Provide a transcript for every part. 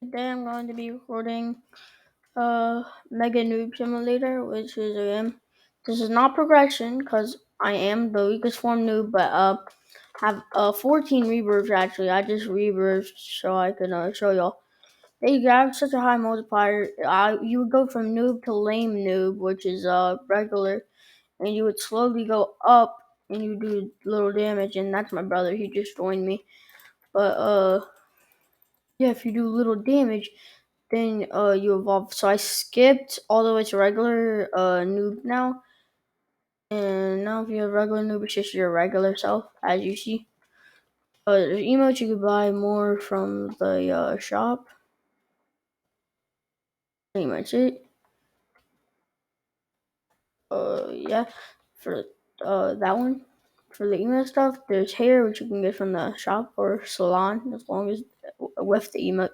Today I'm going to be recording Mega Noob Simulator, which is a game. This is not progression because I am the weakest form noob, but have 14 rebirths actually. I just rebirthed so I can show y'all. They have such a high multiplier. You would go from noob to lame noob, which is regular, and you would slowly go up and you do little damage. And that's my brother. He just joined me, but yeah, if you do little damage, then you evolve. So I skipped all the way to regular noob now, and now if you have regular noob, it's just your regular self, as you see. There's emotes you could buy more from the shop. Pretty much it. Yeah, for that one. For the emote stuff, there's hair which you can get from the shop or salon, as long as with the emote.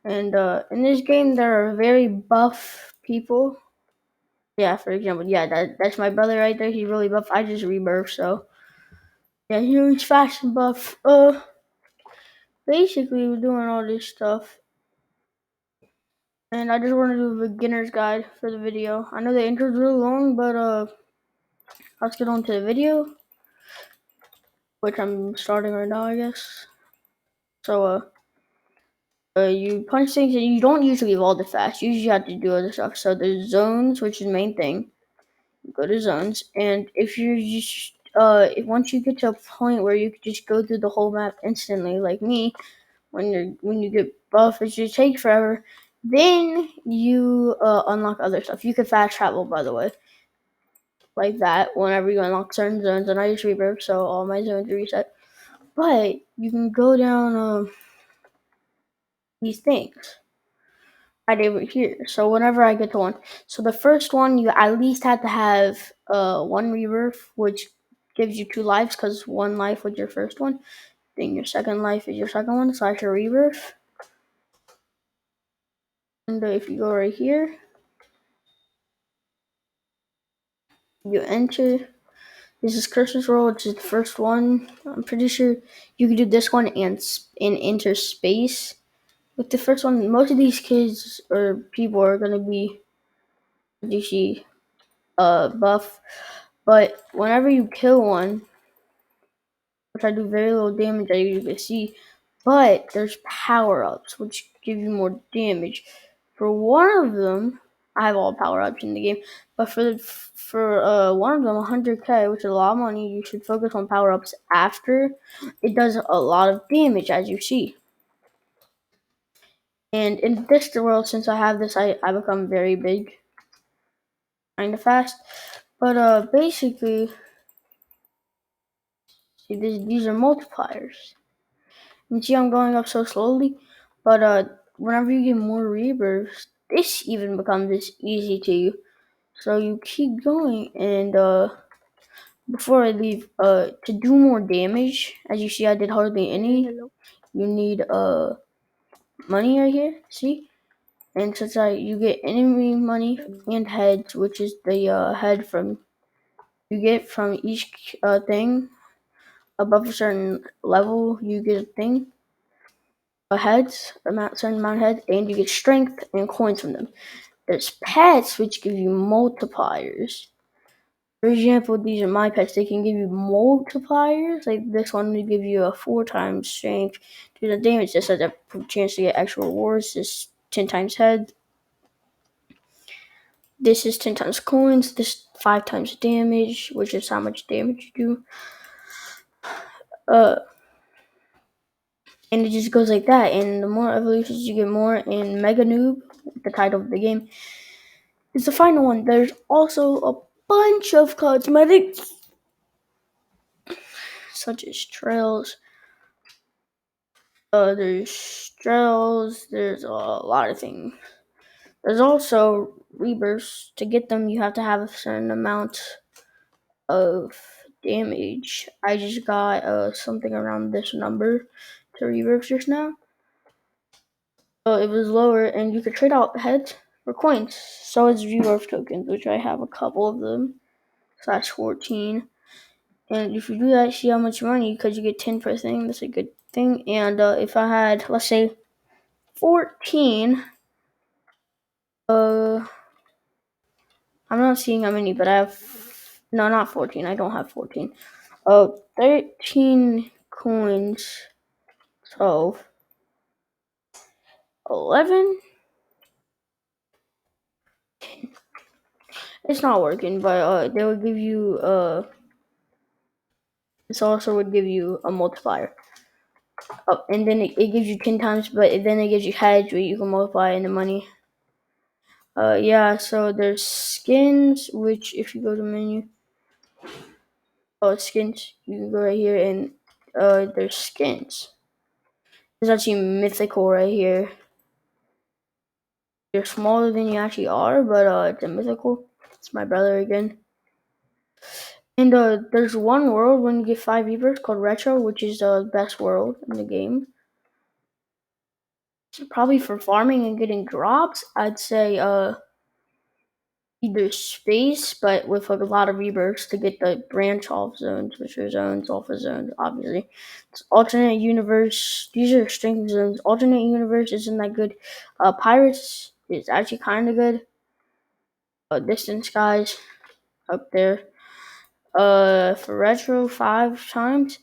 And in this game, there are very buff people. Yeah, for example, yeah, that's my brother right there. He's really buff. I just rebirthed, so yeah, huge fashion buff. Basically, we're doing all this stuff, and I just want to do a beginner's guide for the video. I know the intro's really long, but let's get on to the video, which I'm starting right now, I guess. So you punch things, and you don't usually evolve it fast. You usually have to do other stuff. So there's zones, which is the main thing. Go to zones, and if you just once you get to a point where you can just go through the whole map instantly, like me, when you get buff, it should take forever. Then you unlock other stuff. You can fast travel, by the way, like that. Whenever you unlock certain zones, and I just rebirth, so all my zones reset. But you can go down these things right over here. So whenever I get to one, so the first one you at least have to have one rebirth, which gives you 2 lives, because 1 life was your first one. Then your second life is your second one, so I should rebirth. And if you go right here, you enter. This is Christmas Roll, which is the first one. I'm pretty sure you can do this one and enter space. With the first one, most of these kids or people are gonna be DC buff, but whenever you kill one, which I do very little damage, as you can see, but there's power-ups which give you more damage. For one of them, I have all power-ups in the game, but for one of them, 100k, which is a lot of money, you should focus on power-ups after. It does a lot of damage, as you see. And in this world, since I have this, I become very big, kind of fast. But basically, see, these are multipliers. You see I'm going up so slowly, but whenever you get more rebirths, this even becomes this easy to you. So you keep going, and before I leave, to do more damage, as you see I did hardly any. You need money right here, see? And since you get enemy money and heads, which is the head from you get from each thing above a certain level, you get a thing. Heads, certain amount of heads, and you get strength and coins from them. There's pets which give you multipliers. For example, these are my pets. They can give you multipliers. Like this one will give you a 4 times strength to the damage. This has a chance to get extra rewards. This 10 times head. This is 10 times coins. This 5 times damage, which is how much damage you do. And it just goes like that. And the more evolutions you get more in Mega Noob, the title of the game, is the final one. There's also a bunch of cosmetics, such as trails. There's a lot of things. There's also rebirths. To get them, you have to have a certain amount of damage. I just got something around this number to rebirth just now. It was lower, and you could trade out heads for coins. So it's rebirth tokens, which I have a couple of them. Slash 14. And if you do that, see how much money, because you get 10 per thing. That's a good thing. And if I had, let's say, 14. Uh, I'm not seeing how many, but I have. No, not 14. I don't have 14. 13 coins. 12. 11. It's not working, but they would give you this also would give you a multiplier. And then it gives you 10 times, but then it gives you hedge where you can multiply into money. Yeah, so there's skins, which if you go to menu, skins, you can go right here and there's skins. There's actually mythical right here. You're smaller than you actually are, but it's a mythical. It's my brother again. And there's one world when you get 5 Reapers called Retro, which is the best world in the game. So probably for farming and getting drops, I'd say either space, but with like a lot of rebirths to get the branch off zones, which are zones off of zones, obviously. It's alternate universe. These are strength zones. Alternate universe isn't that good. Pirates is actually kind of good. Distant skies up there. For retro 5 times.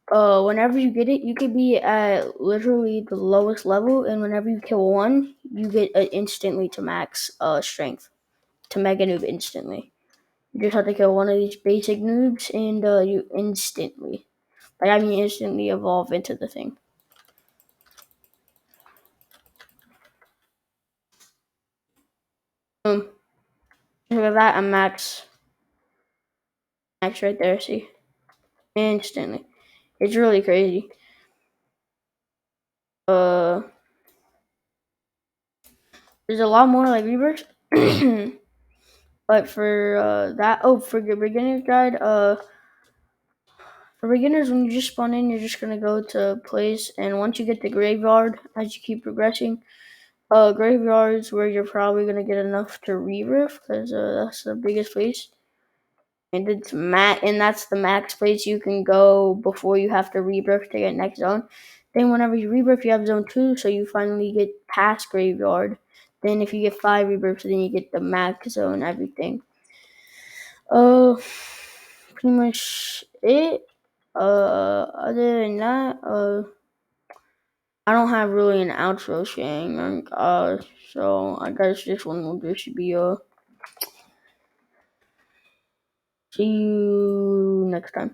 Whenever you get it, you could be at literally the lowest level, and whenever you kill one, you get instantly to max strength, to mega noob instantly. You just have to kill one of these basic noobs, and you instantly, like I mean instantly, evolve into the thing. Look at that, I'm max right there. See, instantly. It's really crazy. There's a lot more like rebirths. But for that, for your beginner's guide, for beginners, when you just spawn in, you're just gonna go to place, and once you get the graveyard, as you keep progressing, graveyards where you're probably gonna get enough to rebirth, because that's the biggest place, and that's the max place you can go before you have to rebirth to get next zone. Then whenever you rebirth, you have zone 2, so you finally get past graveyard. Then if you get 5 rebirths, then you get the max zone, everything. Pretty much it. Other than that, I don't have really an outro saying, so I guess this one will just be, see you next time.